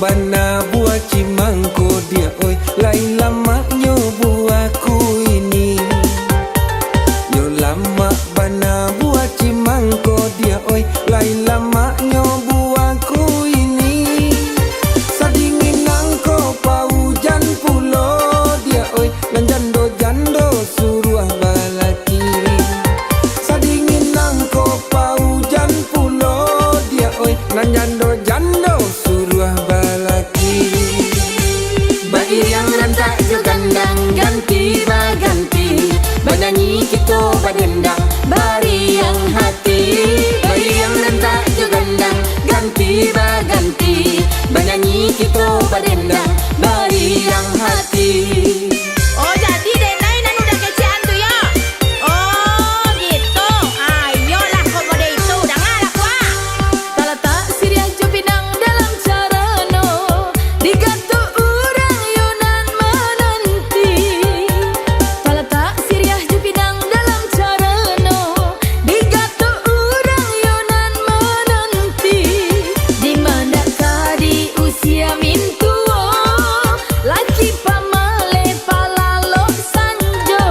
bana buah cimangko dia oi, lain lama nyo buahku ini. Nyo lama bana buah cimangko dia oi, lain lama nyo buahku ini. Sadingin nangko paujan pulo dia oi, nan jando jando suruh balaki. Sadingin nangko paujan pulo dia oi, nan jando jando suruh balaki. Bagi yang rantak jo gandang ganti baganti, banyanyi kita badendang bari yang hati. Bagi yang rantak jo gandang ganti baganti, banyanyi kita badendang bari yang hati. Oh jadi Denai nan udah kecean tuh ya. Oh gitu. Ayolah kau mode itu udah ngalah wah. Kalau tak siriah jo pinang dalam carano, digantu urang yunan menanti. Kalau tak siriah jo pinang dalam carano, digantu urang yunan menanti. Di manakah di usia mintuo, laki pamale palalo sanjo.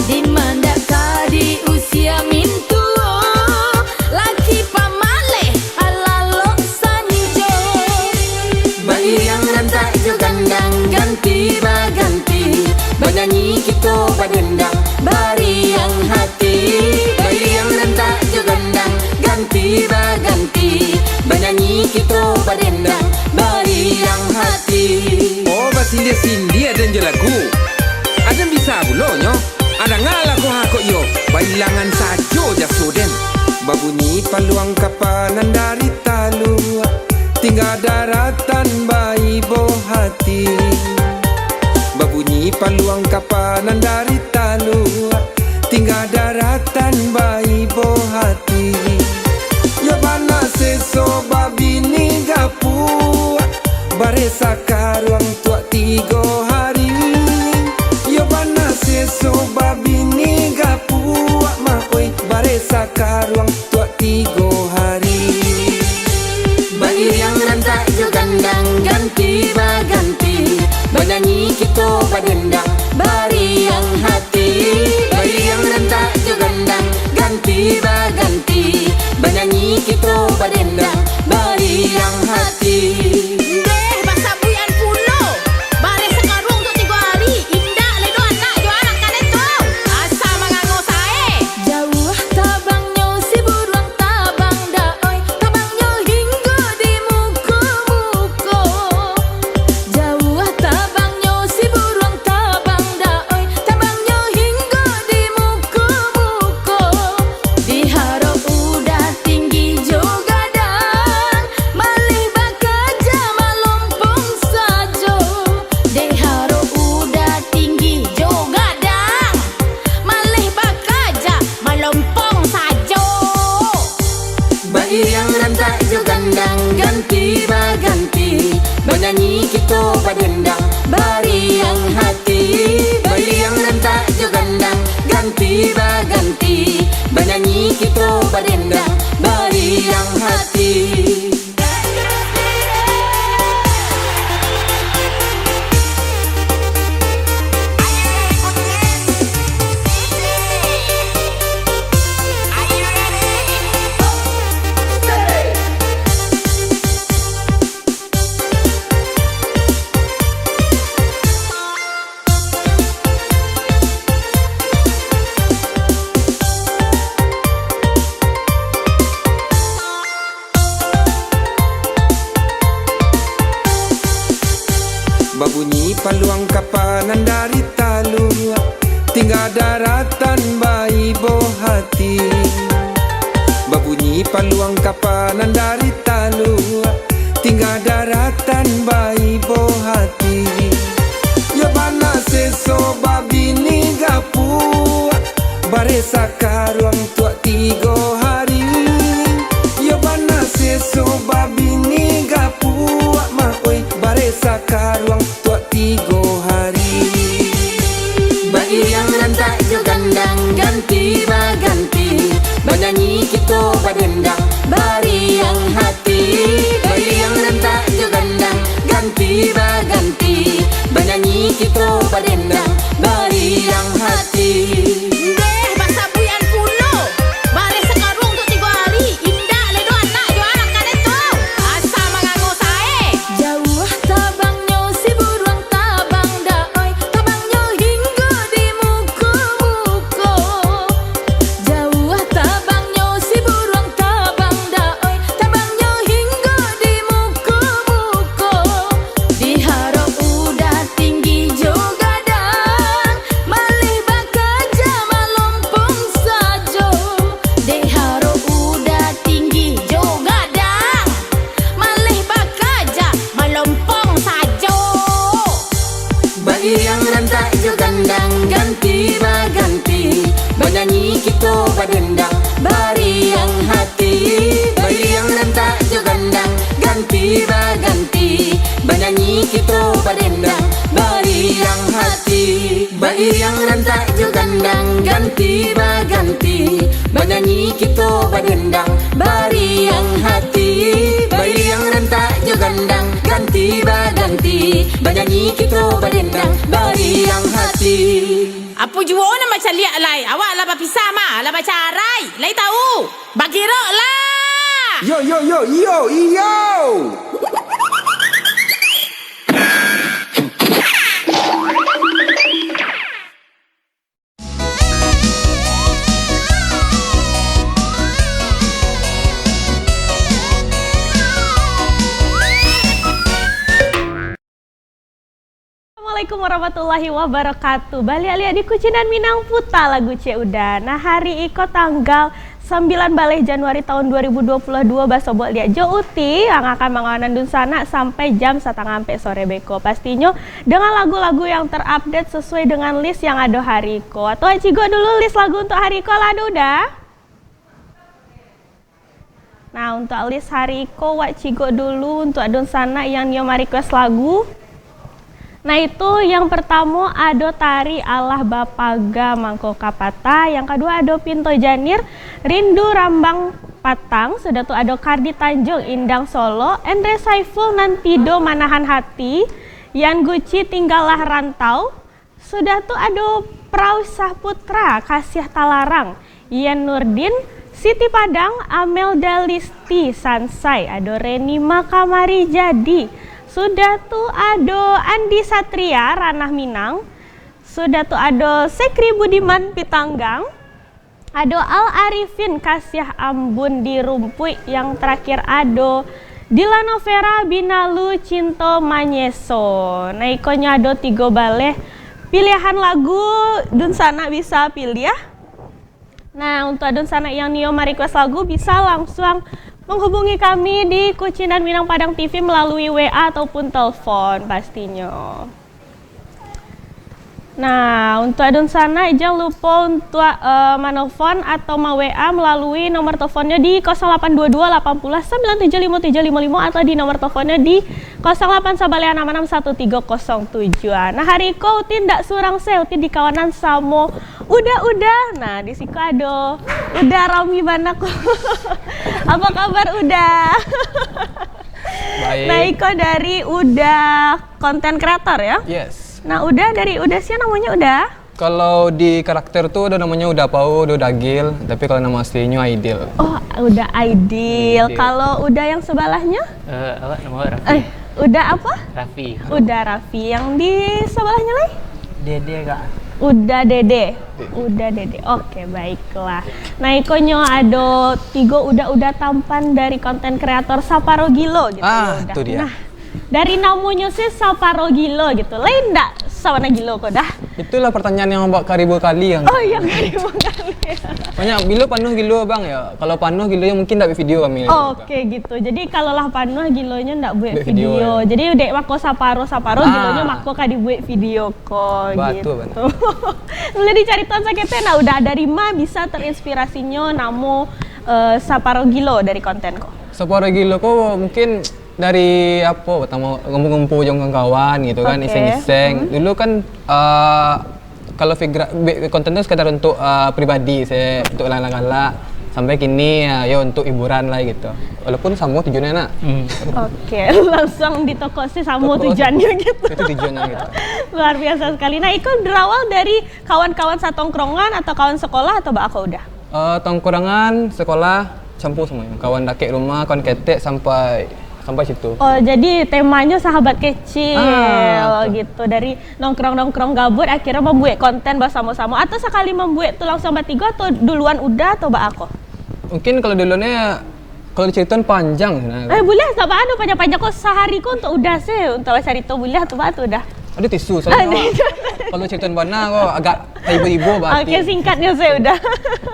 Di manakah di usia mintuo, laki pamale palalo sanjo. Bagi yang rantak jo gandang ganti baganti, banyanyi kita badendang bari yang hati. Bagi yang rantak jo gandang ganti baganti, banyanyi kita badendang bari yang hati. Oh basindia-sindia dan jelagu. Ada bisa bulonyo, ada ngalah ko hako yo, bailangan sajo jasoden. Babunyi paluang kapanan dari talu, tinggal daratan bayi boh hati. Babunyi paluang kapanan dari talu, tinggal daratan bayi boh hati. Ya bana seso babini gapu, baresa karuang tua 3 hari. Ya bana seso babini gapu, mahoi baresa karuang tua 3 hari. Bagi yang rantak jo gandang ganti baganti, banyanyi kita badendang bari yang hati. Bagi yang rantak jo gandang ganti baganti, banyanyi kita badendang bari yang hati. Deh bahasa buyan pulo. Bare sekarung untuk 3 hari. Indah ledo anak jo anak kan itu. Asa mangango sae. Jauh tabangnya si buruang tabang daoi, tabangnya hingga di muka-muka. Jauh tabangnya si buruang tabang daoi, tabangnya hingga di muka-muka. Di haro udah tinggi jo gadang, malih bakaja malompong sajo. Di haro udah tinggi jo Gadang. Malih bakaja melompong sajo. bagi yang rantak jo gandang ganti baganti, banyanyi kita badendang bari yang hati. Bagi yang rantak jo gandang ganti baganti, banyanyi kita badendang bari yang hati. Babunyi paluang kapanan dari talu, tinggal daratan bayi boh hati. Babunyi paluang kapanan dari talu, tinggal daratan bayi boh hati. Ya bana seso babini gapu, baresa karuang tua 3 hari. Ya bana seso babini gapu, mahoi baresa karuang tua 3 hari. Bagi yang rantak jo gandang ganti baganti, banyanyi kita badendang bari yang hati. badendang bariang hati. Bayi yang rantak jo gandang ganti baganti, banyanyi kita badendang bariang hati. Bayi yang rantak jo gandang ganti baganti, banyanyi kita badendang bariang hati. Apa jua nak macam liat lai? Awak lah berpisah mah, lah baca arai. Lai tahu. Bagirok lah. Yo yo yo yo yo. Assalamualaikum warahmatullahi wabarakatuh. Balik alia di Kucinan Minang Puta lagu Cek Udah. Nah hari iko tanggal 9 balai Januari tahun 2022 basobok liat Jo Uti yang akan mengawanan dun sana sampai jam 1:30 sore beko. Pastinya dengan lagu-lagu yang terupdate sesuai dengan list yang ada hari iko. Atau Cigo dulu list lagu untuk hari iko lah udah. Nah untuk list hari iko Wak Cigo dulu untuk adun sana yang nyoma request lagu. Nah itu yang pertama ada Tari Allah Bapaga Mangko Kapata, yang kedua ada Pinto Janir Rindu Rambang Patang, sudah tuh ada Kardi Tanjung Indang Solo, Andre Saiful Nantido Manahan Hati, Yan Guci Tinggallah Rantau, sudah tuh ada Prausah Putra Kasih Talarang, Ian Nurdin Siti Padang, Amel Dalisti Sansai, ada Reni Makamari Jadi. Sudah tuh ada Andi Satria Ranah Minang. Sudah tuh ada Sekri Budiman Pitanggang. Ada Al Arifin Kasyah Ambun di Rumpuy. Yang terakhir ada Dilano Vera Binalu Cinto Manyeso. Nah ikonya ada 3 baleh pilihan lagu dun sana bisa pilih ya. Nah untuk adun sana yang Nio request lagu bisa langsung menghubungi kami di Kucinan Minang Padang TV melalui WA ataupun telepon pastinya. Nah, untuk adun sana jangan lupa untuk manofon atau WA melalui nomor teleponnya di 0822 80 975 atau di nomor teleponnya di 08 1307. Nah, hari kau tindak surang seuti di kawanan Samo udah. Nah, di situ ada udah Rami Banak. Apa kabar udah? Baik. Nah, Iko dari udah konten kreator ya? Yes. Nah, udah dari udah sih namanya udah. Kalau di karakter tuh udah namanya udah Pau, udah Dagil, tapi kalau nama aslinya Aidil. Oh, udah Aidil. Kalau udah yang sebelahnya? Apa nama Raffi? Udah apa? Raffi. Udah Raffi. Yang di sebelahnya lagi? Dede kak. Udah Dede. Udah Dede. Oke, baiklah. Nah, ikonyo ada 3 udah tampan dari konten kreator Saparo Gilo gitu ya udah. Itu dia. Nah, dari namanya sih Saparo Gilo gitu. Lain enggak Sawana Gilo kok dah? Itulah pertanyaan yang mbak karibu kali yang. Oh iya, karibu kali. Banyak bilo panuh gilo bang ya. Kalau panuh gilonya mungkin ndak video kami. Oke gitu. Jadi kalau lah panuh gilonya ndak buat video. Ya. Jadi udek mako saparo gilonya mako kadi buat video kok gitu. Boleh dicarikan sakitnya. Nah udah dari bisa terinspirasinya namo saparo gilo dari konten kok. Saparo gilo kok mungkin dari apa pertama ngumpul-ngumpul dengan kawan gitu kan, iseng-iseng. Dulu kan kalau konten itu sekedar untuk pribadi saya, untuk lala-lala, sampai kini ya untuk hiburan lah gitu. Walaupun sama tujuannya nak. Oke, langsung di toko sih sama tujuannya gitu. Itu tujuannya gitu. Luar biasa sekali. Nah, itu berawal dari kawan-kawan satongkrongan atau kawan sekolah atau aku udah? Tongkrongan, sekolah, campur semuanya. Kawan dakek rumah, kawan ketek sampai situ. Oh, jadi temanya sahabat kecil gitu. Dari nongkrong-nongkrong gabut akhirnya membuat konten bersama-sama atau sekali membuat tuh langsung bertiga atau duluan udah atau aku? Mungkin kalau duluannya kalau diceritain panjang nah. Boleh tak ada panjang-panjang kok sehari kok untuk udah sih untuk cerita boleh atau udah. Ada tisu soalnya. Kalau ceritain bana kok agak ibu-ibu berarti. Oke, singkatnya saya udah.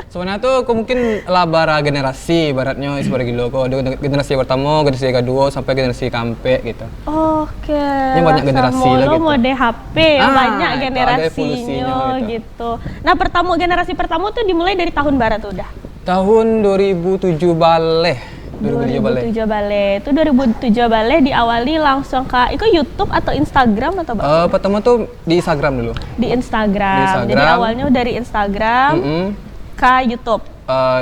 Sebenarnya tuh aku mungkin labara generasi ibaratnya seperti gilo kok ada generasi pertama, generasi kedua sampai generasi kampe gitu. Oke. Ini banyak generasi lah gitu. Mode HP banyak generasinya gitu. Nah, generasi pertama tuh dimulai dari tahun barat udah. Tahun 2007 baleh. 2007 balik. 2007 balik. Itu 2007 balik diawali langsung ke itu YouTube atau Instagram atau apa? Pertama tuh di Instagram dulu. Di Instagram. Di Instagram. Jadi awalnya dari Instagram ke YouTube.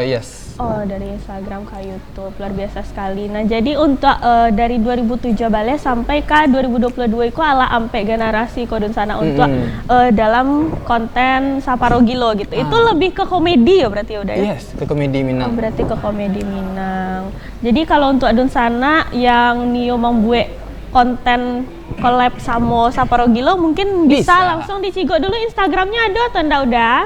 Yes. Oh, dari Instagram ke YouTube. Luar biasa sekali. Nah, jadi untuk dari 2007 balik sampai ke 2022 itu ala ampe generasi Kodun Sana untuk dalam konten Saparo Gilo gitu. Itu lebih ke komedi ya berarti ya udah ya? Yes, ke komedi Minang. Berarti ke komedi Minang. Jadi kalau untuk Adun Sana yang Nio membuat konten collab sama Saparo Gilo mungkin bisa langsung dicigok dulu Instagramnya ada atau enggak udah?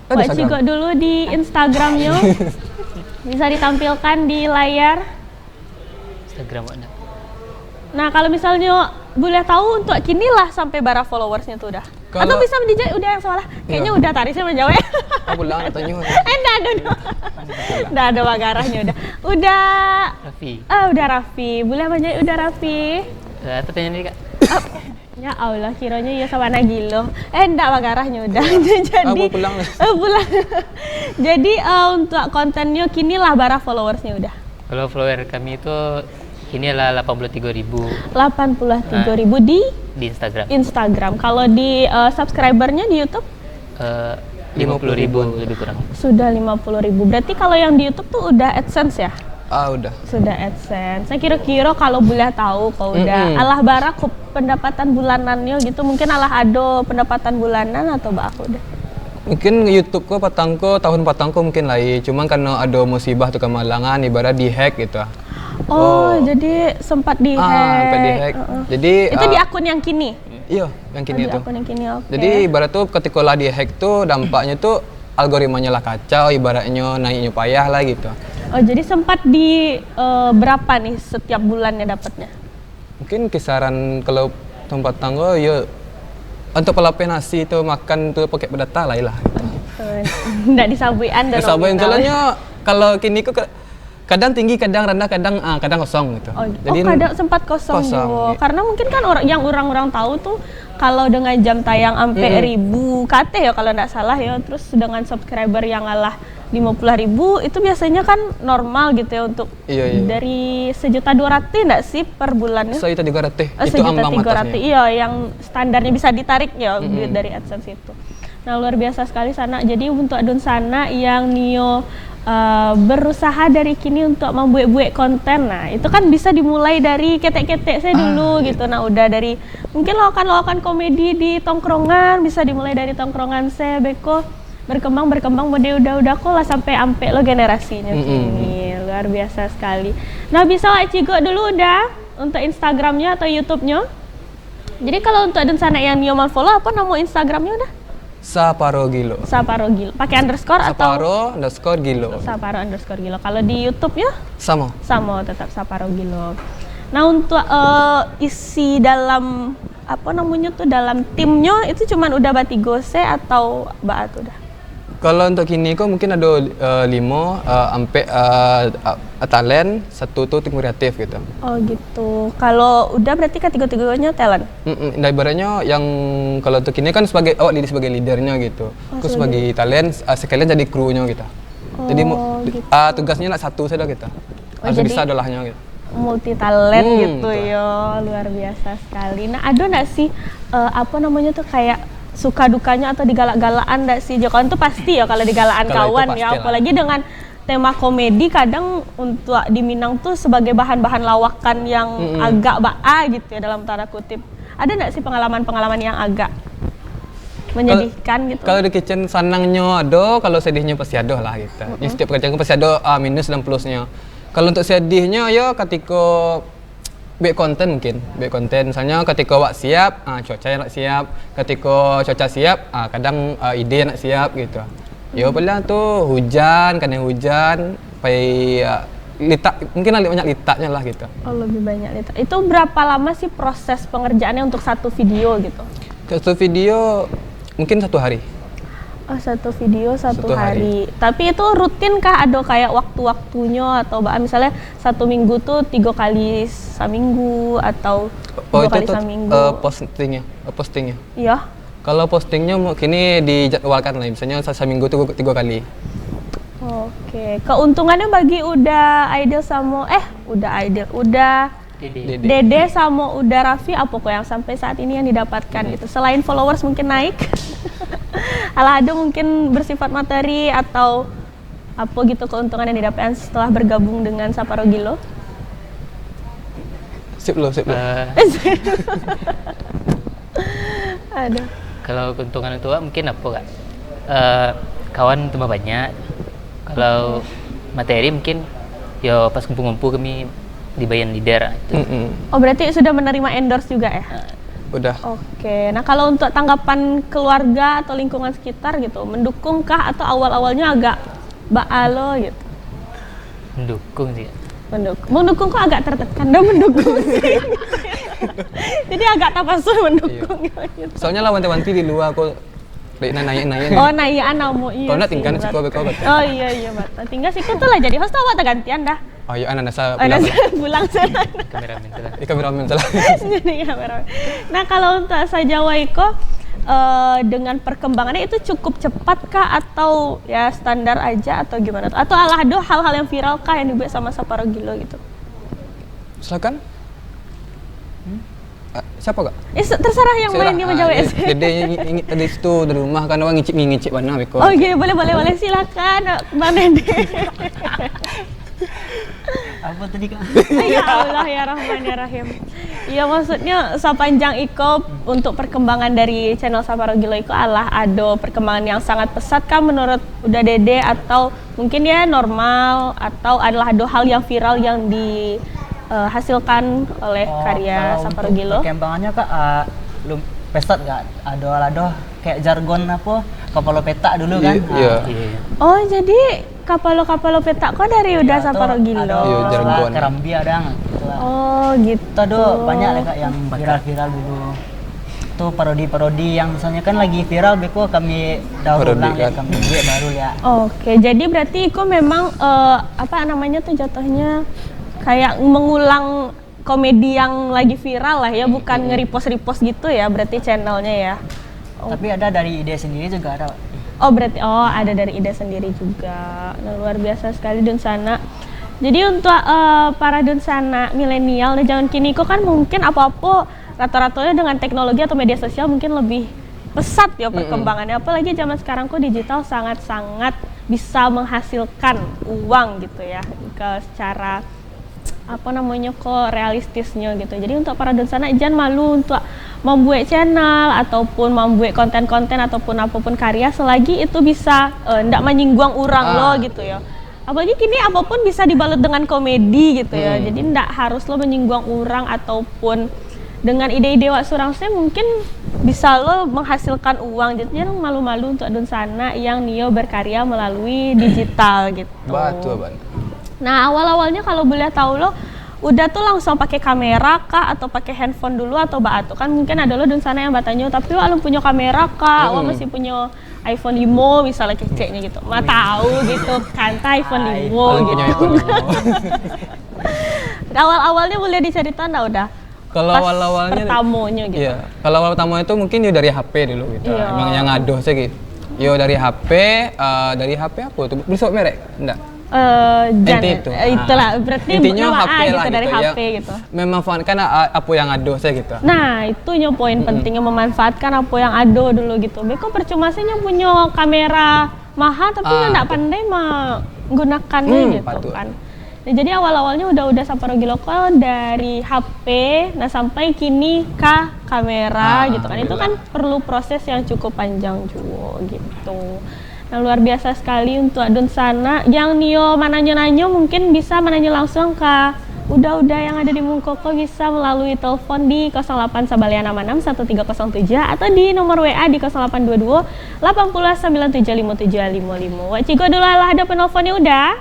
Buat cigok dulu di Instagramnya. Bisa ditampilkan di layar. Instagram ada. Nah kalau misalnya boleh tahu untuk kini lah sampai bara followersnya tuh udah. Atau bisa dijawab udah yang salah. Kayaknya udah tadi saya menjawab. Aku bilang tanya. Enggak ada bagarahnya udah. Udah. Raffi. Udah Raffi. Boleh menjawab udah Raffi. Atau tanya nih Kak. Ya Allah, kiranya ya sama Nagilo. Enggak bagarahnya udah. Jadi pulang. Pulang. Jadi untuk kontennya kini lah bara followersnya udah. Kalau follower kami itu kini adalah 83.000 83.000 di Instagram. Instagram. Kalau di subscribernya di YouTube 50.000 lebih kurang. sudah 50.000. Berarti kalau yang di YouTube tuh udah AdSense ya? Udah. Sudah AdSense. Saya kira-kira kalau boleh tahu kalau udah alah bara pendapatan bulanannya gitu, mungkin alah ado pendapatan bulanan atau aku udah. Mungkin YouTube ko patangko tahun patangko mungkin lain. Cuman karena ada musibah atau kemalangan ibarat di-hack gitu. Jadi sempat di-hack. Sempat di-hack. Jadi itu di akun yang kini. Iya, yang kini Di itu. akun yang kini, oke. Jadi ibarat tuh ketika lah di-hack tuh dampaknya tuh algoritmanya lah kacau, ibaratnya naiknya payah lah gitu. Oh, jadi sempat di berapa nih setiap bulannya dapatnya? Mungkin kisaran kalau tempat tangga ya untuk pelapen nasi itu makan tuh pakai berdata lah lah. Nggak disabuin dah. Disabuin soalnya kalau kini kok kadang tinggi, kadang rendah, kadang kosong gitu. Jadi kadang sempat kosong juga. Karena mungkin kan orang-orang tahu tuh kalau dengan jam tayang sampai 1000 KT ya kalau nggak salah ya, terus dengan subscriber yang ngalah 50.000 itu biasanya kan normal gitu ya untuk dari 1.200.000 nggak sih per bulannya? 1.300.000 itu ambang batasnya. Iya, yang standarnya bisa ditarik ya duit dari AdSense itu. Nah luar biasa sekali Sana. Jadi untuk Adun Sana yang Nio berusaha dari kini untuk membuat konten, nah itu kan bisa dimulai dari ketek-ketek saya dulu gitu. Nah udah dari mungkin lawakan komedi di tongkrongan, bisa dimulai dari tongkrongan saya beko berkembang mode udah kok lah sampai ampe lo generasinya kini. Luar biasa sekali. Nah bisa Wak Cigo dulu udah untuk Instagramnya atau YouTube-nya. Jadi kalau untuk Adun Sana yang Nio mau follow, apa nama Instagramnya udah? Saparo Gilo. Saparo Gilo. Pakai underscore atau? Saparo_Gilo. Saparo_Gilo. Kalau di YouTube ya? Sama tetap Saparo Gilo. Nah untuk isi dalam apa namanya tuh dalam timnya itu cuman udah Batigose atau Baat udah? Kalau untuk kini kok mungkin ada 5 sampai talent, 1 tuh tim kreatif gitu. Oh gitu. Kalau udah berarti ketiga-tiganya talent? Nah ibaratnya yang kalau untuk kini kan sebagai diri sebagai leadernya gitu. Aku sebagai talent sekalian jadi krunya gitu. Jadi gitu. Tugasnya lah satu saja kita. Harus bisa dolahnya gitu. Multi talent gitu ya, luar biasa sekali. Nah ada nggak sih apa namanya tuh kayak suka dukanya atau digalak-galakan nggak sih? Jokowi itu pasti ya kalau digalak kawan ya, apalagi dengan tema komedi kadang untuk di Minang tuh sebagai bahan-bahan lawakan yang agak gitu ya dalam tanda kutip. Ada nggak sih pengalaman-pengalaman yang agak menyedihkan gitu? Kalau di kitchen senangnya ada, kalau sedihnya pasti ada lah gitu. Di setiap kerjaan pasti ada minus dan plusnya. Kalau untuk sedihnya ya ketika konten misalnya ketika wak siap, cuaca nak siap, ketika cuaca siap, kadang ide nak siap gitu. Ya pula tuh hujan, litak, mungkin lebih banyak litaknya lah gitu. Oh lebih banyak litak. Itu berapa lama sih proses pengerjaannya untuk satu video gitu? Satu video mungkin 1 hari. Oh, satu video satu hari. Tapi itu rutin kah ada kayak waktu-waktunya atau misalnya 1 minggu tuh 3 kali seminggu atau 2 kali seminggu? Postingnya. Iya. Kalau postingnya kini dijadwalkan lah, misalnya seminggu tuh 3 kali. Oke, keuntungannya bagi udah Aidil sama udah Dede sama udah Raffi apa kok yang sampai saat ini yang didapatkan gitu. Selain followers mungkin naik. Alado mungkin bersifat materi atau apa gitu keuntungan yang didapatkan setelah bergabung dengan Saparogilo? Sip lo. Aduh. Kalau keuntungan itu mungkin apa kak? Kawan tambah banyak. Kalau materi mungkin ya pas kumpul-kumpul kami dibayar leader itu. Oh berarti sudah menerima endorse juga ya? Udah. Oke, nah kalau untuk tanggapan keluarga atau lingkungan sekitar gitu, mendukungkah atau awal-awalnya agak baalo gitu? Mendukung sih. Mendukung kok agak tertekan dan mendukung sih. Jadi agak tapasu mendukung gitu. Soalnya lawan wanti di luar aku nanya. Oh nanya anamu iya. Kau nak sih, tinggal si betul. kau Oh iya Mbak. Tinggal si kau tuh lah jadi host tuh awak gantian dah. Oh iya anak nasa Oh, pulang sana. Kameramen salah. Kameramen salah. Jadi kameramen. Nah kalau untuk saja Waiko dengan perkembangannya itu cukup cepat kah atau ya standar aja atau gimana? Atau alahdo hal-hal yang viral kah yang dibuat sama Saparogilo gitu? Silakan. Siapa kak? Terserah yang main dia menjawab. Dede ingin tadi situ dari rumah kan orang ngicip mana Beko. Oh iya boleh silakan Bang Dede. Apa tadi kak? Ya Allah ya Rahman ya Rahim. Iya maksudnya sepanjang Iko untuk perkembangan dari channel Saparogilo Iko ada perkembangan yang sangat pesat kan menurut udah Dede atau mungkin ya normal atau adalah ada hal yang viral yang dihasilkan oleh karya Saparogilo? Perkembangannya kak belum pesat kak. Ada kayak jargon apa kapalo petak dulu kan? Iya. Oh jadi kapalo petak kok dari udah Saparogilo? Iya jargon. Kerambi ada gitu. Oh gitu. Itu ada banyak lah kak yang viral dulu. Tuh parodi yang misalnya kan lagi viral Beko kami daur ulang ya, kami buat baru ya. Oke, jadi berarti Iko memang apa namanya tuh jatuhnya kayak mengulang komedi yang lagi viral lah ya, bukan nge-repost gitu ya berarti channelnya ya. Tapi ada dari ide sendiri juga ada. Oh berarti ada dari ide sendiri juga. Nah, luar biasa sekali Dunsana. Jadi untuk para Dunsana milenial nah zaman kini kok kan mungkin apa-apa rata-ratanya dengan teknologi atau media sosial mungkin lebih pesat ya perkembangannya. Apalagi zaman sekarang kok digital sangat-sangat bisa menghasilkan uang gitu ya secara apa namanya kok realistisnya gitu. Jadi untuk para Dunsana jangan malu untuk membuat channel ataupun membuat konten-konten ataupun apapun karya selagi itu bisa ndak menyinggung orang lo gitu ya. Apalagi kini apapun bisa dibalut dengan komedi gitu ya. Jadi ndak harus lo menyinggung orang ataupun dengan ide-ide wak surang saya mungkin bisa lo menghasilkan uang. Jadi jangan malu-malu untuk Dunsana yang Nio berkarya melalui digital gitu. Betul Bang. Nah awal-awalnya kalau boleh tahu lo udah tuh langsung pakai kamera kah atau pakai handphone dulu atau batu kan mungkin ada lo Dunsana yang batanya tapi lo punya kamera kah, lo masih punya iPhone 5 misalnya keceknya gitu, mah tahu gitu kan iPhone 5 gitu. Awal-awalnya boleh diceritain udah. Kalau awal-awalnya pertamanya gitu. Iya. Kalau awal pertama itu mungkin yo dari HP dulu gitu. Iya. Emang yang ngaduh sih gitu. Yo dari HP apa tuh? Beli sok merek? Enggak. Itu. Itulah berarti intinya HP lah gitu, gitu, dari ya. HP gitu. Memanfaatkan apa yang ada saya gitu. Nah itu poin pentingnya memanfaatkan apa yang ada dulu gitu. Beko percuma sih punya kamera mahal tapi nggak pandai menggunakannya gitu betul. kan. Nah, jadi awal-awalnya udah Saparogilo dari HP, nah sampai kini ke kamera gitu kan. Itu kan perlu proses yang cukup panjang juga gitu. Nah luar biasa sekali untuk Dunsana yang Nio mananya-nanyo mungkin bisa mananya langsung ke udah yang ada di Mungkoko bisa melalui telepon di 08 Sabaliana 6 1307 atau di nomor WA di 0822 80975755. Wak Cigo dulu lah ada penelponnya udah.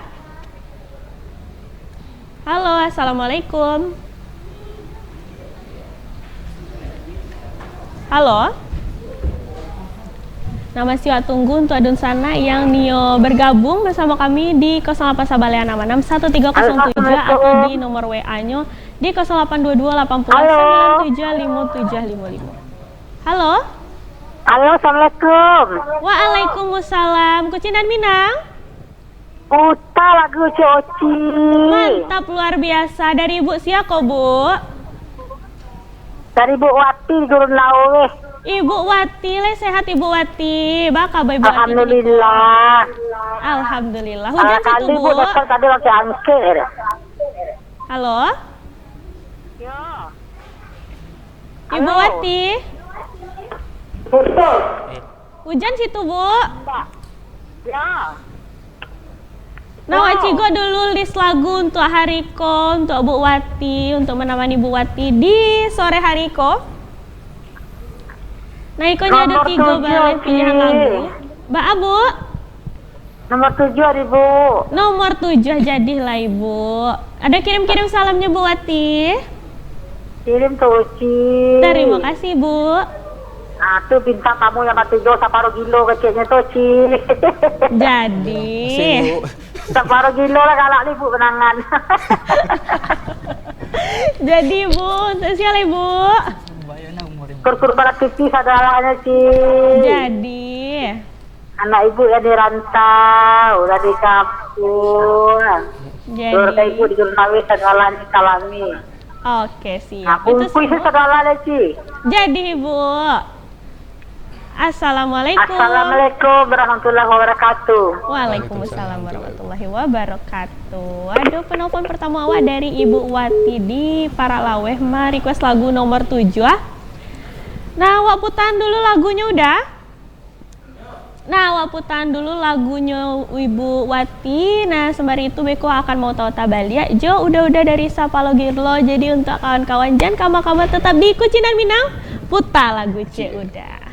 Halo, assalamualaikum. Halo. Nah masih tunggu untuk Dunsana yang Nio bergabung bersama kami di 08 Sabaliana 6 1307 atau di nomor WA-nya di 0822 80975755. Halo. Halo, assalamualaikum. Waalaikumsalam. Kucing dan Minang. Putar lagu Cik Oci. Mantap, luar biasa. Dari Ibu siapa, Bu? Dari Bu Wati Gurun Lawe. Ibu Wati, sehat Ibu Wati. Baka Ibu Wati. Alhamdulillah. Alhamdulillah. Hujan situ, Kali Bu. Bu datang tadi lagi angker. Halo? Ya. Ibu Wati. Betul. Hujan situ, Bu. Ya. Nah, Wacigo dulu list lagu untuk Hariko, untuk Bu Wati, untuk menemani Bu Wati di sore Hariko. Nah, ikonya ada 3 balik pilihan lagu. Mbak Abu, Nomor 7 Ibu. nomor 7 jadilah Ibu. Ada kirim-kirim salamnya Bu Wati. Kirim ke Oci. Terima kasih Bu. Nah, tuh bintang kamu yang mati jauh separuh kilo kecilnya tuh, Ci. Jadi, Separuh kilo lah kalau nih Bu kenangan. jadi Bu, sosial Ibu. Kur-kur barat tipis adalah Ci. Jadi, Anak Ibu yang dirantau, udah di kampung. Keluarga jadi. Ibu di Jurnawi segala kalami. Oke, Nah, siap. Itu kumpul semua. segala Ci. Jadi Ibu. Assalamualaikum. Assalamualaikum warahmatullahi wabarakatuh. Waalaikumsalam warahmatullahi wabarakatuh. Aduh, penelpon pertama awak dari Ibu Wati di Paralaweh, request lagu nomor 7 ah. Nah, awak putan dulu lagunya udah. Nah, awak putan dulu lagunya Ibu Wati. Nah, sembari itu Beko akan mau tahu tabalia. Jo, udah dari Sapalo Girlo. Jadi untuk kawan-kawan jangan kama-kama tetap di Kucinan Minang. Putar lagu C udah.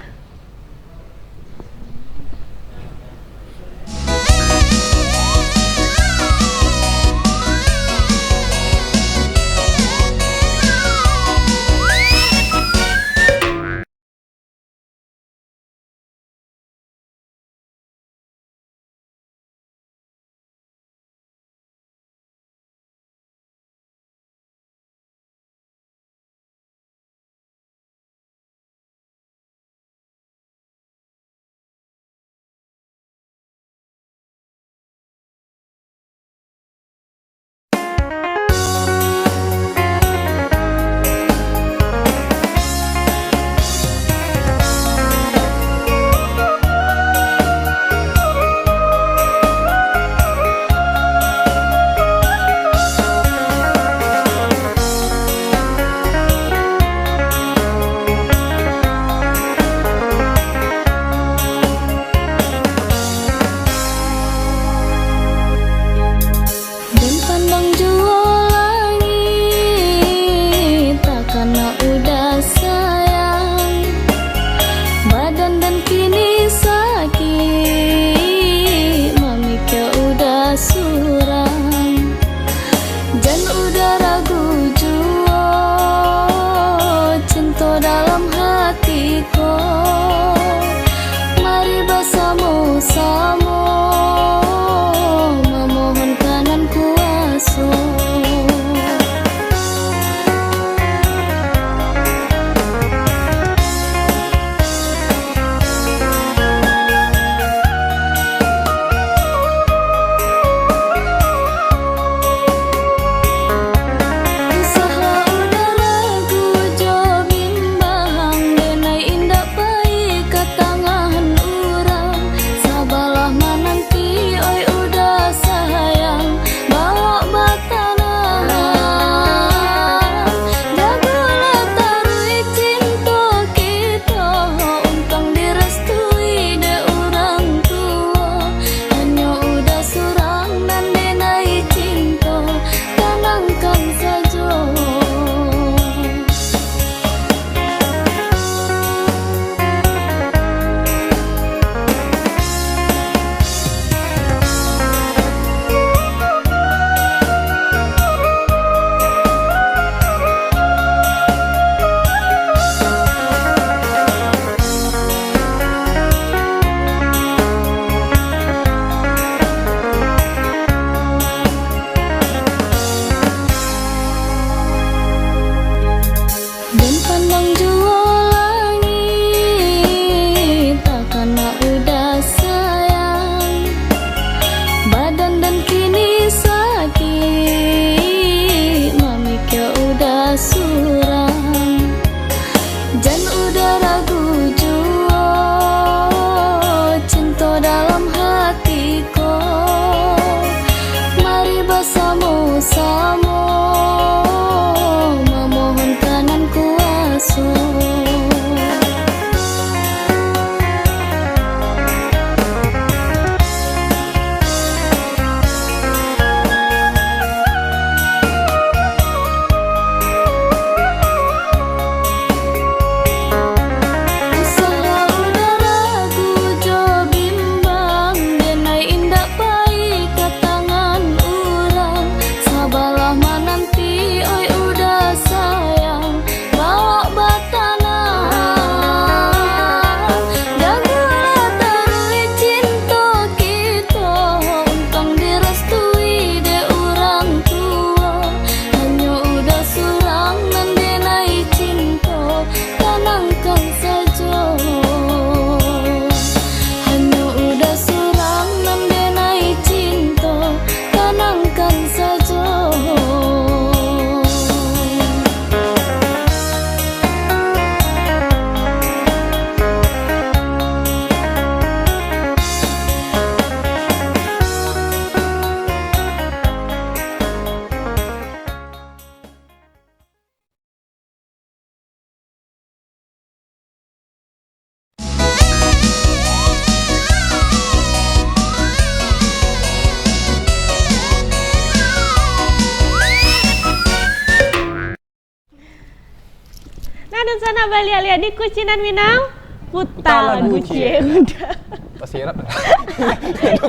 dan sana balik lihat di Kucinan Minang. Puta lagu cie udah. Pasti rap.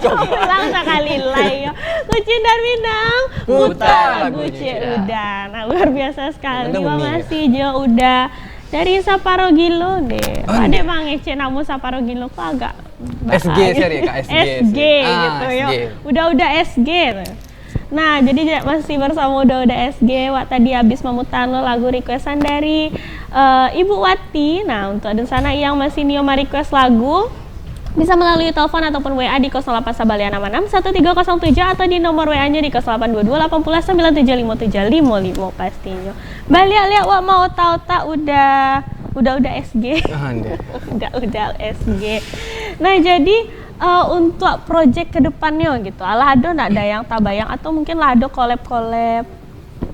Ulang sekali lagi. Kucinan Minang. Puta lagu cie udah. Nah luar biasa sekali. Udah unik, Masih Jo udah dari Saparo Gilo deh. Ada Bang Ece namu Saparo Gilo kok agak SG seri Kak, SG gitu ya. Udah SG. Nah, jadi masih bersama udah SG. Wak tadi habis memutar lagu requestan dari Ibu Wati. Nah, untuk dan sana yang masih Nioma request lagu bisa melalui telepon ataupun WA di 08 Sabaliana 1307 atau di nomor WA-nya di 0822 80 9757555 pastinya. Balik lihat Wak mau tahu tak udah SG. udah SG. Nah, jadi untuk project kedepannya gitu, ada nggak ada yang tabayang atau mungkin lado collab.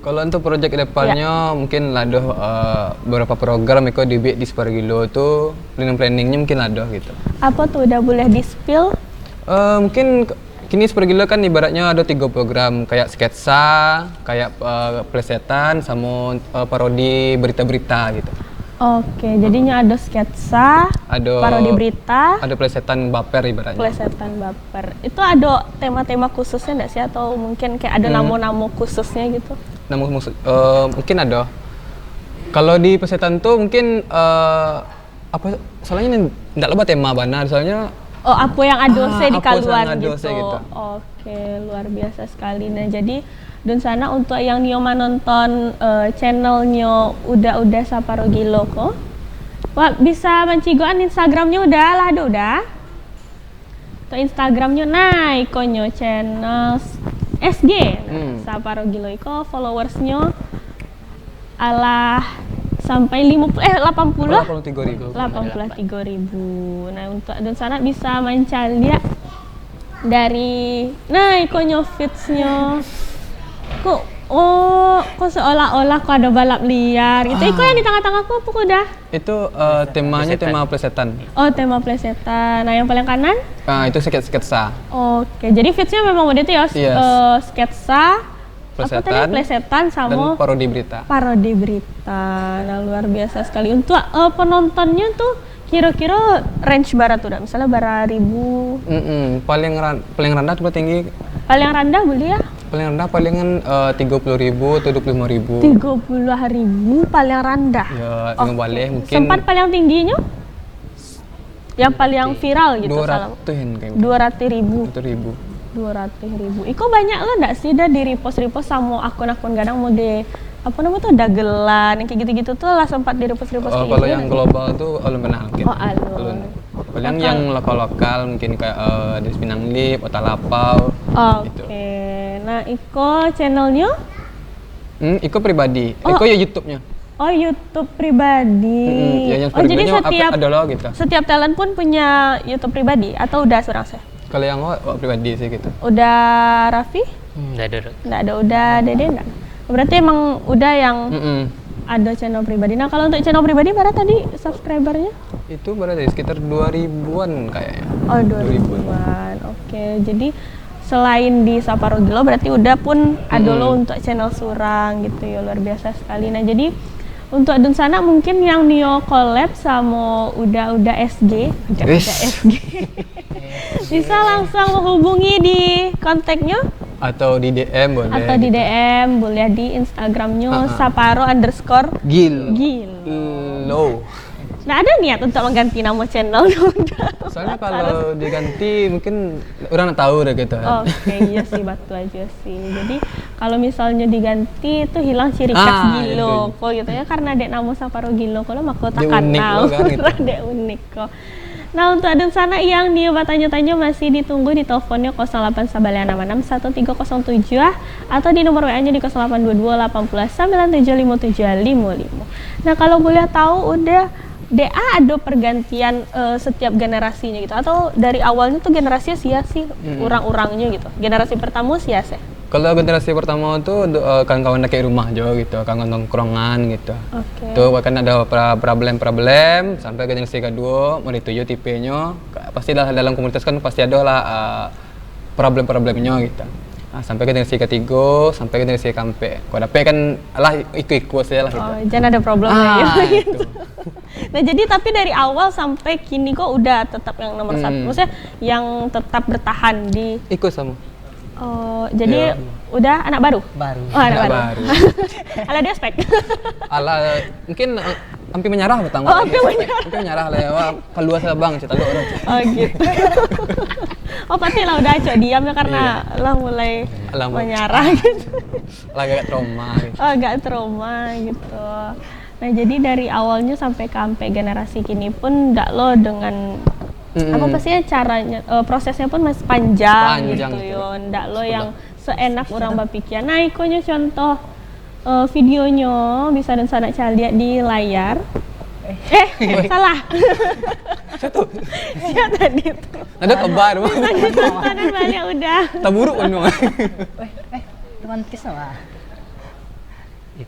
Kalau untuk project kedepannya mungkin lado beberapa program itu di Separgilo tuh planningnya mungkin lado gitu. Apa tuh udah boleh di spill? Mungkin kini Separgilo kan ibaratnya ada 3 program kayak sketsa, kayak plesetan, sama parodi berita-berita gitu. Oke, jadinya ada sketsa, parodi berita, ada plesetan baper ibaratnya. Plesetan baper. Itu ada tema-tema khususnya nggak sih atau mungkin kayak ada namo-namo khususnya gitu? Mungkin ada. Kalau di plesetan tuh mungkin apa? Soalnya nggak lebat tema benar, soalnya. Oh, apa yang adose di kaluan gitu. Gitu. Oke, luar biasa sekali. Nah, jadi dan sana untuk yang Nioma nonton channelnya udah Saparo Gilo kok. Wah, bisa mencigoan Instagramnya udah. Untuk Instagramnya naik konyo channel SG. Saparo Gilo iko followersnya alah sampai 83.000. Nah, untuk dan sana bisa mencari dari ikonyo feeds-nya. Kok seolah-olah kok ada balap liar gitu. Iko yang di tengah-tengah aku apa udah? Itu temanya tema plesetan. Oh, tema plesetan. Nah, yang paling kanan? Itu sketsa. Oke, jadi feeds-nya memang udah itu ya. Sketsa, plesetan sama dan parodi berita. Nah, luar biasa sekali. Untuk penontonnya tuh kira-kira range barat udah, misalnya berapa ribu? Paling rendah atau tinggi? Paling rendah boleh ya? Paling rendah palingan 30.000 atau 25.000. 30.000 paling rendah. Ya, nggak boleh mungkin. Sempat paling tingginya? Yang paling viral gitu 200-an kayak. 200.000. 200.000. Iko banyak lo nggak sih dah di repost sama akun-akun kadang mode apa namanya tuh dagelan yang kayak gitu-gitu tuh lah sempat di repost kalau yang global tuh belum pernah mungkin. Alun. Paling yang lokal mungkin kayak di Pinang Lip, Otalapau. Gitu. Nah, Iko channelnya? Iko pribadi. Iko ya YouTube-nya. Oh, YouTube pribadi. Jadi setiap talent pun punya YouTube pribadi atau udah seorang saya? Kalau yang pribadi sih gitu. Udah Raffi? Nggak ada. Udah Dede enggak? Berarti emang udah yang ada channel pribadi. Nah, kalau untuk channel pribadi berapa tadi subscribernya? Itu berarti sekitar 2000-an kayaknya. Oh, 2000-an. Oke, jadi selain di Saparo Gilo berarti udah pun ada lo untuk channel surang gitu ya, luar biasa sekali. Nah, jadi untuk Adun sana mungkin yang Nio collab sama udah SG, bisa langsung menghubungi di kontaknya atau di DM boleh. Atau di DM boleh di Instagramnya Saparo_Gil. Nah, ada niat untuk mengganti nama channel? Soalnya kalau diganti mungkin orang tahu deh gitu. Oke, iya sih, batu aja sih. Jadi kalau misalnya diganti itu hilang ciri khas Gilo kok gitu ya, karena dek nama Saparo Gilo kalau mahkota kan tahu. Dek unik kok. Nah, untuk Adun sana yang nih tanya-tanya masih ditunggu di teleponnya 08 Sabaliana 1307 atau di nomor WA-nya di 0822 80 9757555. Nah, kalau boleh tahu udah DA ada pergantian setiap generasinya gitu atau dari awalnya tuh generasinya sia sih orang-orangnya gitu. Generasi pertama sia sih. Kalau generasi pertama tuh kawan-kawan kayak rumah juga gitu, kawan nongkrongan gitu. Tuh bahkan ada problem sampai ke generasi kedua mau dituju tipenya pasti dalam komunitas kan pasti ada lah problem-problemnya gitu. Sampai ke generasi ketiga, sampai ke generasi keempat. Kalau dapet kan lah ikut-ikut saya lah gitu. Oh, jangan ada problem ya. Itu. Nah jadi tapi dari awal sampai kini kok udah tetap yang nomor satu, maksudnya yang tetap bertahan di. Ikut sama. Oh jadi udah anak baru. Baru. Oh anak baru. Ala dia spek. Ala mungkin hampir menyerah betang. Oh hampir menyerah. Hampir menyerah lah ya. Wah keluar saya bang cerita lu orang. Oh gitu. Oh pasti lah udah cok diam ya karena lah mulai menyerah gitu. Lah agak trauma. Gitu. Oh agak trauma gitu. Nah jadi dari awalnya sampai generasi kini pun ndak lo dengan apa pastinya caranya prosesnya pun masih panjang gitu yo. Ndak lo yang seenak orang berpikir. Nah ikonya contoh videonya bisa dan sana lihat di layar. Salah. Satu. Siapa tadi itu? Ada kabar. Lanjut balik udah. Tak buruk kan dong. Romantis sama.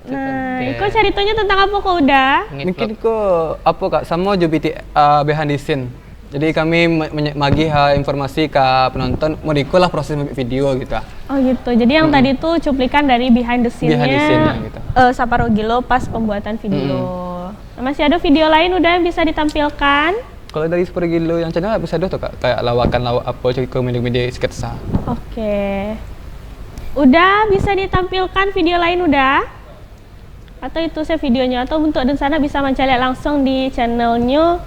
Nah, Iko ceritanya tentang apa kok udah? Mungkin kok apa kak sama JBT behind the scene. Jadi kami bagi informasi ke penonton, mau lah proses video gitu. Oh gitu. Jadi yang tadi tuh cuplikan dari behind the scene-nya gitu. Saparogilo pas pembuatan video. Nah, masih ada video lain udah yang bisa ditampilkan? Kalau dari Saparogilo yang channel bisa ada tuh kak, kayak lawakan apa ke media sketsa. Oke. Udah bisa ditampilkan video lain udah? Atau itu saya videonya atau untuk dan sana bisa mencari langsung di channelnya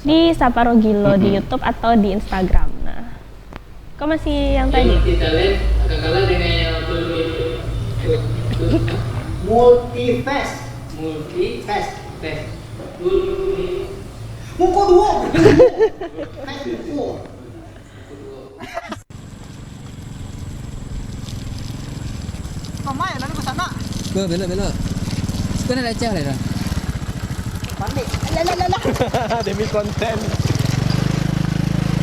di Saparogilo di YouTube atau di Instagram. Nah, kok masih yang tadi? Kita lihat akan kalah dengan yang Multifest. Multifest. Muko dua. Fest muko. Kamay, lalu ke sana. Belok. Sekarang dah cah lah. Balik. Lah. Demi konten.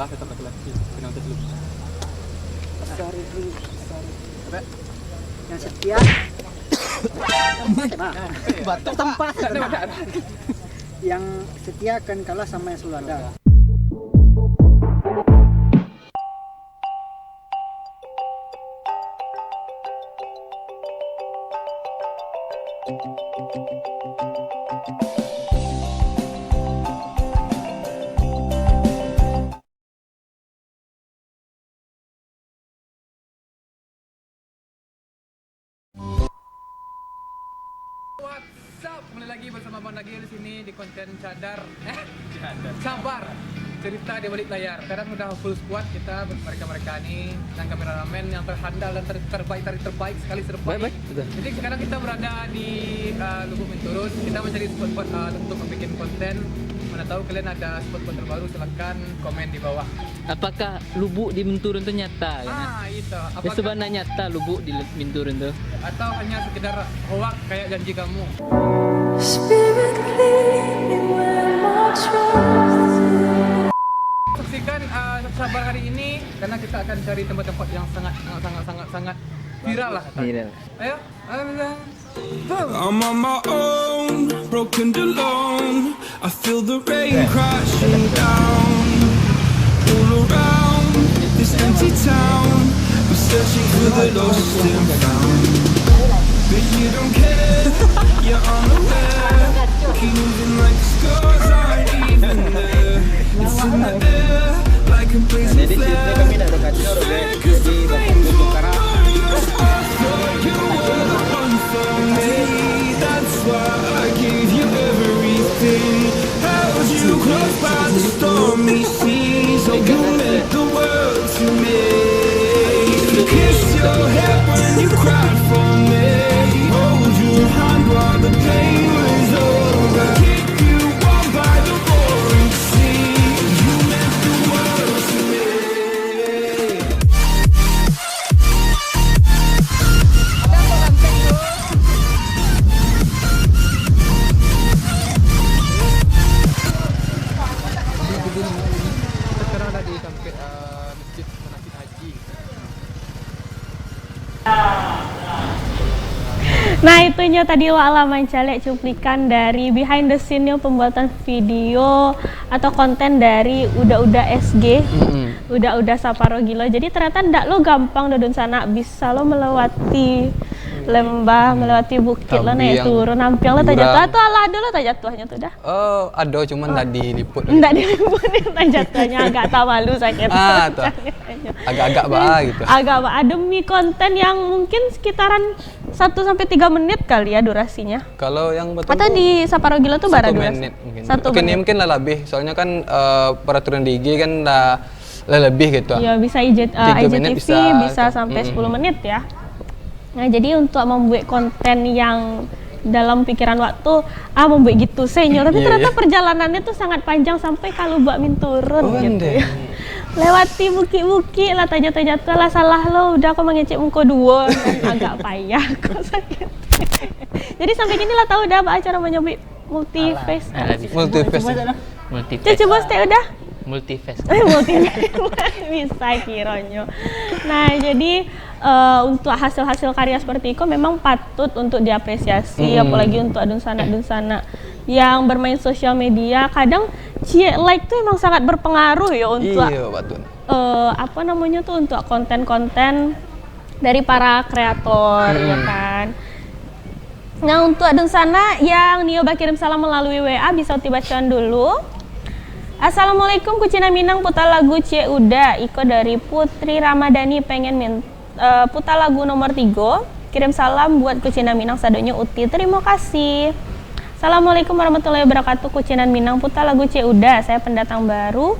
Tetap laki-laki. Penonton dulu. Sorry. Yang setia. Batuk tempat. Yang setia akan kalah sama yang selalu ada. What's up? Kembali lagi bersama Bang Nagil di sini di konten Sabar. Cerita di balik layar. Sekarang udah full squad kita mereka ini dan kameramen yang terhandal dan terbaik sekali terbaik. Jadi sekarang kita berada di Lubuk Minturun. Kita mencari spot-spot untuk membuat konten. Mana tahu kalian ada spot-spot terbaru, silahkan komen di bawah. Apakah lubuk di Minturun itu nyata? Itu. Ya sebenarnya nyata lubuk di Minturun itu? Atau hanya sekedar hoax kayak janji kamu? Saksikan Sabar hari ini karena kita akan cari tempat-tempat yang sangat viral lah. Viral. Ayo. I'm on my own, broken and alone. I feel the rain crashing down all around this empty town. I'm searching for the lost and found, but you don't care. You're unaware. Keep moving like the scars aren't even there. It's in the air like a blazing flare. Cause the flames will burn your heart. Thought you were the one for me. That's why I gave you everything. Held you close by the stormy seas. Oh, you meant the world to me. Kiss your head when you cried for me. Hold your heart. Nah itunya tadi Wak Mancalek cuplikan dari behind the scene-nya pembuatan video atau konten dari Uda-Uda SG, Uda-Uda Saparo Gilo. Jadi ternyata ndak lo gampang dodon sana, bisa lo melewati lembah, melewati bukit lo naik turun, nampiang lo tak jatuh atau alah dulu tak jatuhnya tuh dah. Oh, ada cuman ndak diliput. Ndak diliput tak jatuhnya, agak tak malu sakit. Tuh. Agak-agak gitu. Agak demi konten yang mungkin sekitaran 1-3 menit kali ya durasinya. Kalau yang betul atau di Saparo Gilo tuh bara durasi? Menit mungkin. 1 Mungkin menit. mungkin lah lebih. Soalnya kan peraturan di IG kan lah lebih gitu. Iya, bisa IGTV bisa sampai 10 menit ya. Nah, jadi untuk membuat konten yang dalam pikiran waktu membuat gitu senyor, tapi ternyata perjalanannya tuh sangat panjang sampai kalau buat min turun gitu ya. Lewati bukit-bukit lah, jatuh-jatuh lah, salah lo udah aku mengecek muka 2 agak payah kok sakit. Jadi sampai gini lah tahu udah apa cara menyebut multi-face. Multi-face. Coba stay udah. Multi-face. Bisa kironyo. Nah, jadi untuk hasil-hasil karya seperti itu memang patut untuk diapresiasi, apalagi untuk adun sana yang bermain sosial media. Kadang like tuh emang sangat berpengaruh ya untuk apa namanya tuh untuk konten-konten dari para kreator ya kan. Nah, untuk adun sana yang Nio kirim salam melalui WA bisa dibacaan dulu. Assalamualaikum Kucina Minang, putar lagu Cie Uda Iko dari Putri Ramadhani, pengen putar lagu nomor 3. Kirim salam buat Kucina Minang sadonyo Uti, terima kasih. Assalamualaikum warahmatullahi wabarakatuh Kucina Minang, putar lagu Cie Uda, saya pendatang baru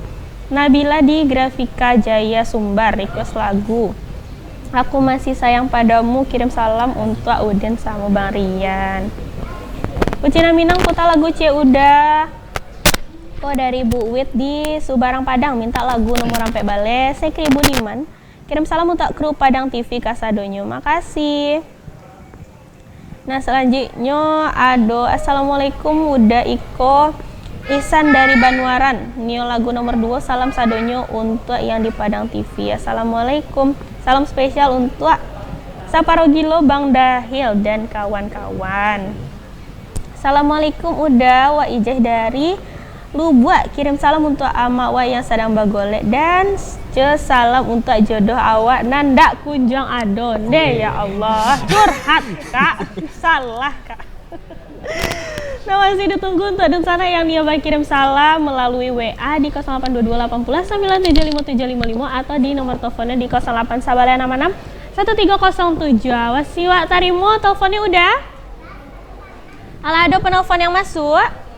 Nabila di Grafika Jaya Sumbar, request lagu Aku Masih Sayang Padamu. Kirim salam untuk Uden sama Bang Rian. Kucina Minang, putar lagu Cie Uda. Kok dari Bu Wit di Subarang Padang, minta lagu nomor sampai bale Sekri Budiman. Kirim salam untuk kru Padang TV Kasadonyo, makasih. Nah selanjutnya assalamualaikum Uda Iko Ihsan dari Banwaran, Nio lagu nomor 2 salam sadonyo untuk yang di Padang TV. Assalamualaikum, salam spesial untuk Saparo Gilo, Bang Dahil dan kawan-kawan. Assalamualaikum Uda Wa Ijeh dari Lubuk, kirim salam untuk amak wa yang sedang bagolek dan salam untuk jodoh awak nandak kunjung adonde. Ya Allah, curhat kak, salah kak. Nah, masih ditunggu untuk adun sana yang Nia kirim salam melalui WA di 082280975755 atau di nomor teleponnya di 08 Wasiwa tarimo teleponnya udah. Alah, ada penelpon yang masuk.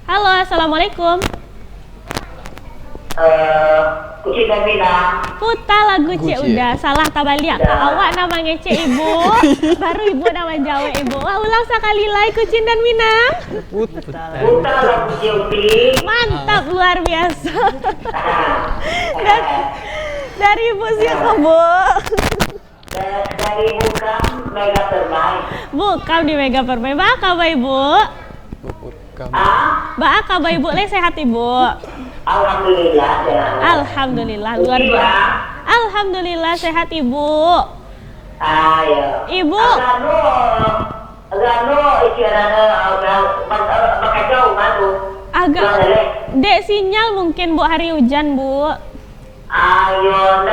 Halo, assalamualaikum. Kucina Minang. Putar lagu Cik Uda, salah tabaliak. Awak nama ngecek ibu, baru ibu nama jawab ibu. Wah, ulang sekali lagi Kucin dan Minang. Putar lagu Cik Uti. Mantap, luar biasa. Dari ibu siapa bu? Dari Bukam Mega Permai. Bukam di Mega Permai. Mbak kabar ibu? Mbak kabar ibu? Sehat ibu? Alhamdulillah ya. Alhamdulillah, luar biasa. Alhamdulillah sehat ibu. Ya. Ibu. Agak dek sinyal mungkin bu, hari hujan bu. Ayo,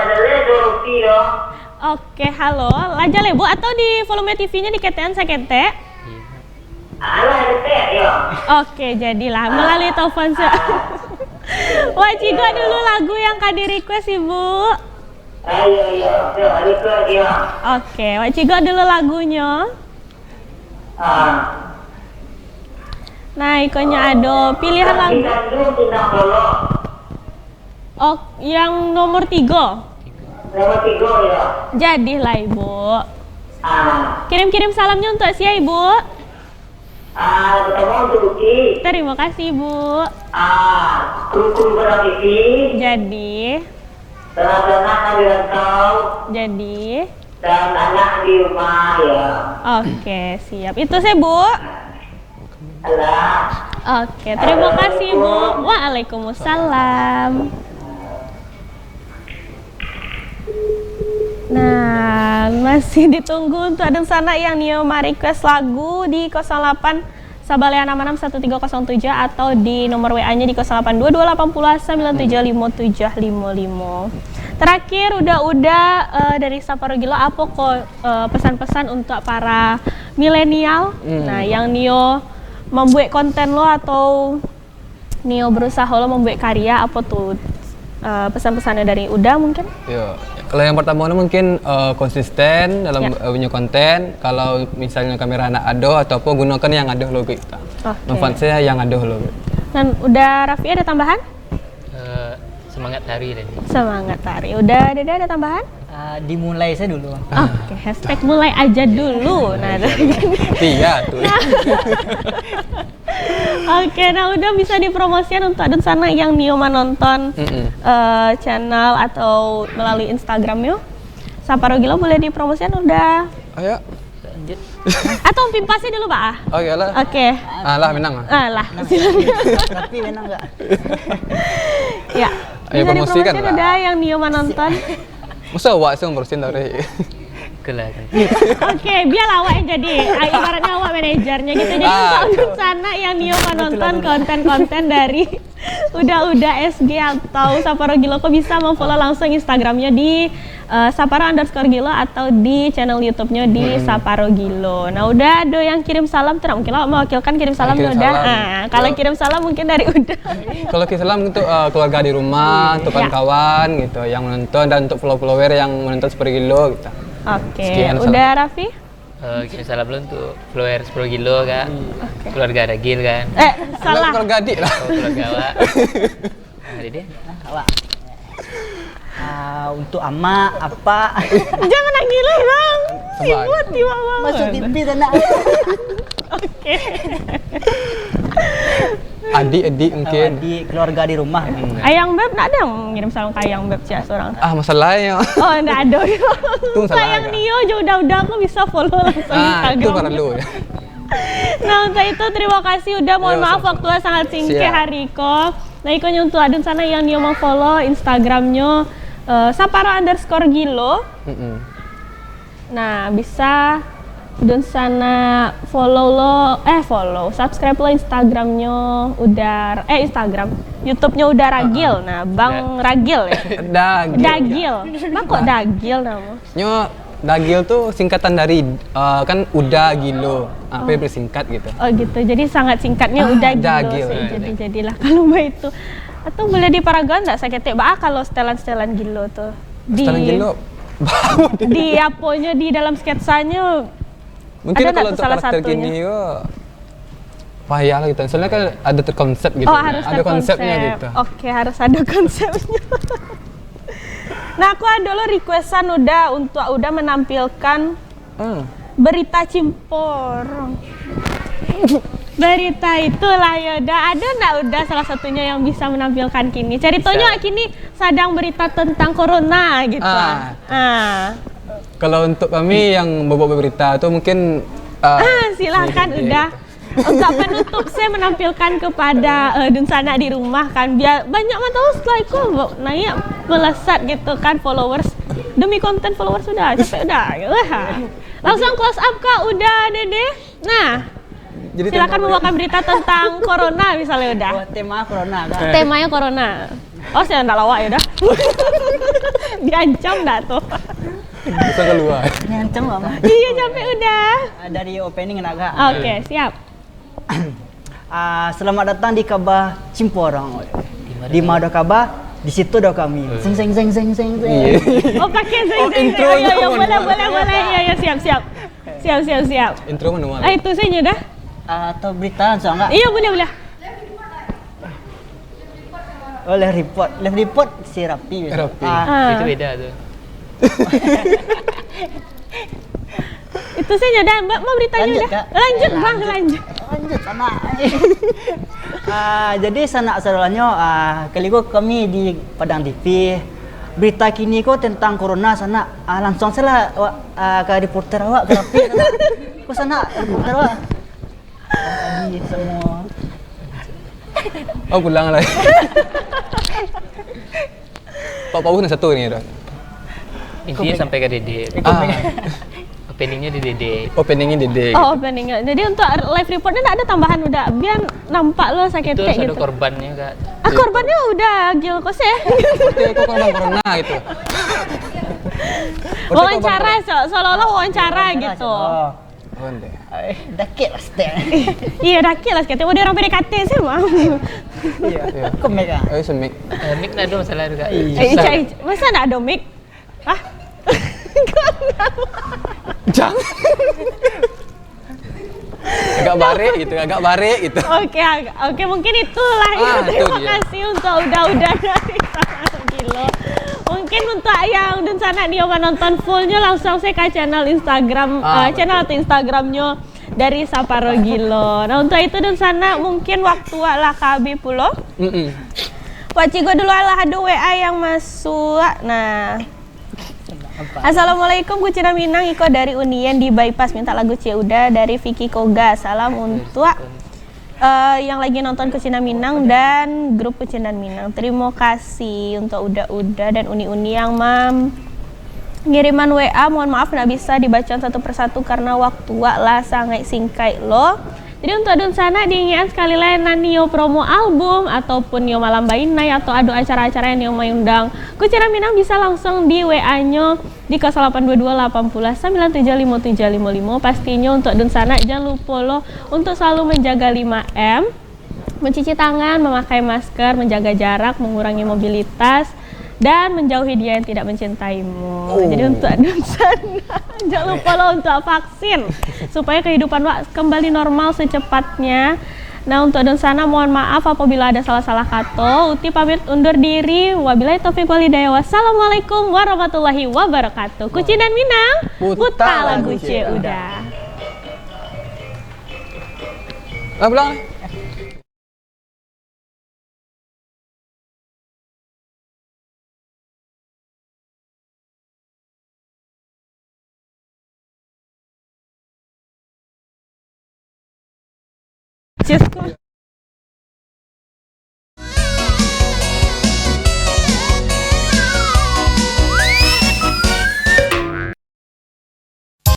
Oke, halo. Lajal ya bu, atau di volume TV-nya diketean sekete? Oke, jadilah melalui telepon Wak Cigo dulu lagu yang kadi request ibu. Oke, Wak Cigo dulu lagunya. Nah, ikonnya ada pilihan lagu. Oh, yang nomor 3. Nomor 3 ya. Jadilah ibu. Kirim-kirim salamnya untuk siapa ibu? Pertama untuk Uki. Terima kasih ibu. Kru-kru Padang TV. Jadi. Anak di rantau. Jadi. Dan anak di rumah ya. Oke, siap. Itu saya bu. Alah. Oke, terima kasih bu. Waalaikumsalam. Nah, masih ditunggu untuk Adun Sana yang Nio request lagu di 08 Sabalea 661307 atau di nomor WA-nya di 082280975755. Terakhir udah dari Sapporo Gilo apa kok pesan-pesan untuk para milenial? Nah, yang Nio membuat konten lo atau Nio berusaha lo membuat karya apa tuh pesan-pesannya dari Uda mungkin? Yo, kalau yang pertama mungkin konsisten dalam punya konten. Kalau misalnya kamera anak ado ataupun gunakan yang ada logo kita. Manfaat saya yang ada logo. Dan udah Raffi ada tambahan? Semangat hari tadi. Semangat hari. Udah Dede ada tambahan? Dimulai saya dulu. Oke, hashtag mulai aja dulu. Nah, Iya tuh. Oke, nah udah bisa dipromosikan untuk Adun Sana yang Nio nonton channel atau melalui Instagramnya. Sapporo Gilo boleh dipromosikan udah. Ayo. Lanjut. Atau pimpasnya dulu, Pak. Oh iyalah. Oke. Lah menang. Lah, silakan. Tapi enak nggak? Ya. Ayo Bisa promosikan dipromosikan lah. udah yang Nio nonton. Masa awak sih ngurusin dari Kelas. Oke, biar awak yang jadi ibaratnya awak manajernya gitu. Jadi untuk Adun Sana yang Nio nonton konten-konten dari Uda SG atau Sapporo Gilo kok bisa memfollow langsung Instagramnya di Sapporo_Gilo atau di channel YouTube-nya di Sapporo Gilo. Nah, udah ada yang kirim salam, tidak mungkin lah mewakilkan kirim salam Kirim udah. salam. Nah, kalau kirim salam mungkin dari Uda. Kalau kirim salam untuk keluarga di rumah, untuk kawan-kawan gitu yang menonton dan untuk follower yang menonton Sapporo Gilo gitu. Oke, Sekian, udah Raffi? Kirim salam dulu untuk follower 10 kilo kak. Keluarga Ragil kan. Salah. Keluarga adik lah. Keluarga awak. Nah, Dede. Awak. Untuk ama apa? Jangan nangis lah, Bang. Sabar. Sibut di bawah. Masuk TV sana. Oke. Adik-adik mungkin. Di keluarga di rumah. Ayang Beb, nak ada yang ngirim salam ke Ayang Beb sih seorang. Masalahnya. Oh, enggak ada. Itu salah Sayang agak. Nio aja udah aku bisa follow langsung Itu Instagram. perlu ya. Nah, untuk itu terima kasih udah mohon Yo, maaf sama-sama. waktunya sangat singkat Siap. hari ko. Nah, ikonya untuk Adun Sana yang Nio mau follow Instagramnya Sapporo_Gilo. Nah, bisa Adun Sana follow subscribe lo Instagramnya udah Instagram YouTube-nya udah Ragil. Nah, Bang Ragil ya. Dagil. Bang kok Dagil nama? Nyo Dagil tuh singkatan dari kan Uda Gilo. Apa yang bersingkat gitu. Oh gitu, jadi sangat singkatnya udah Dagil. Gilo sih. Jadi jadilah kalau mbak itu. Atau boleh di Paragon nggak saya ketik kalau setelan-setelan Gilo tuh. Setelan Gilo. Di aponya di dalam sketsanya. Mungkin ada kalau nggak untuk salah karakter satunya? gini payah lah gitu. Soalnya kan ada terkonsep gitu. Oh harus ada konsepnya gitu. Oke, harus ada konsepnya. Nah, aku ada lo requestan udah menampilkan berita cimpor. Berita itulah ya udah ada nggak udah salah satunya yang bisa menampilkan kini. Ceritanya kini sedang berita tentang corona gitu. Kalau untuk kami yang membawa berita itu mungkin silakan udah. Untuk penutup saya menampilkan kepada Adun Sana di rumah kan biar banyak tahu setelah itu naik melesat gitu kan followers demi konten followers sudah capek udah langsung close up Kak udah Dede. Nah, jadi silakan membawakan berita tentang corona misalnya udah. Tema corona kan. Temanya corona. Oh, saya enggak lawak ya udah. Diancam enggak tuh? bisa keluar. Ngancem mama. Iya, capek udah. Dari opening agak. Oke, siap. Selamat datang di Kabah Cimporong. Di mana Kabah? Di situ dah kami. Seng seng seng seng seng. Oh, pakai zeng zeng. intro Ya, nya boleh. Ya, siap. Siap. Intro manual. Itu saja dah. Atau berita langsung enggak? Iya, boleh. Oleh report si Rapi. Rapi. Itu beda tuh. Itu saja dah. Mbak mau beritanya Lanjut, udah. Kak. Lanjut, Bang, lanjut. Lanjut sana. Jadi sanak saudaranya kali itu kami di Padang TV berita kini kok tentang corona sana langsung saya ke reporter awak ke Rapi sana. Kok sana reporter awak tadi semua Pulang lah. Pak Paus satu ni dah. Intinya sampai ke Dede. Ah, Openingnya di Dede. openingnya Dede. Oh, opening. Jadi untuk live reportnya nggak ada tambahan udah biar nampak lo sakit Itu kayak harus ada gitu. korbannya kak. Korbannya udah gil kos ya. Berarti kok korban corona gitu. Wawancara seolah-olah wawancara gitu. Oh. Oh, ente. Dakit lah setiap. Iya, dakil lah katanya udah orang PDKT sih mah. Iya. Kok mereka? Oh, semik. Mik nggak ada masalah juga. Masa nggak ada mic? Hah? Jangan. agak bare gitu. Oke, mungkin itulah ya. Itu Terima dia. kasih untuk udah dari Kilo. Mungkin untuk yang dan sana dia mau nonton fullnya langsung saya ke channel Instagram, channel atau Instagramnya dari Saparo Gilo. Nah untuk itu dan sana mungkin waktu lah kabi pulo. Wak Cigo dulu lah ada WA yang masuk. Nah. Assalamualaikum Kucina Minang, Iko dari Unian di Bypass minta lagu Ceuda dari Vicky Koga. Salam untuk yang lagi nonton Kucina Minang dan grup Kucina Minang. Terima kasih untuk udah dan uni-uni yang ngiriman WA. Mohon maaf nggak bisa dibaca satu persatu karena waktu lah sangat singkai loh. Jadi untuk adun sana diingat sekali lain nio promo album ataupun nio malam bainai atau ada acara-acara yang nio mau undang Kucina Minang bisa langsung di WA-nya di 0822 80 975 755. Pastinya untuk adun sana jangan lupa lo untuk selalu menjaga 5M, mencuci tangan, memakai masker, menjaga jarak, mengurangi mobilitas dan menjauhi dia yang tidak mencintaimu. Jadi untuk adun sana jangan lupa lo untuk vaksin supaya kehidupan wak kembali normal secepatnya. Nah untuk adun sana mohon maaf apabila ada salah-salah kata. Uti pamit undur diri. Wabillahi taufiq wal hidayah. Wassalamualaikum warahmatullahi wabarakatuh. Kucina Minang, puta lagu Ceuda. Pulang. Cheers.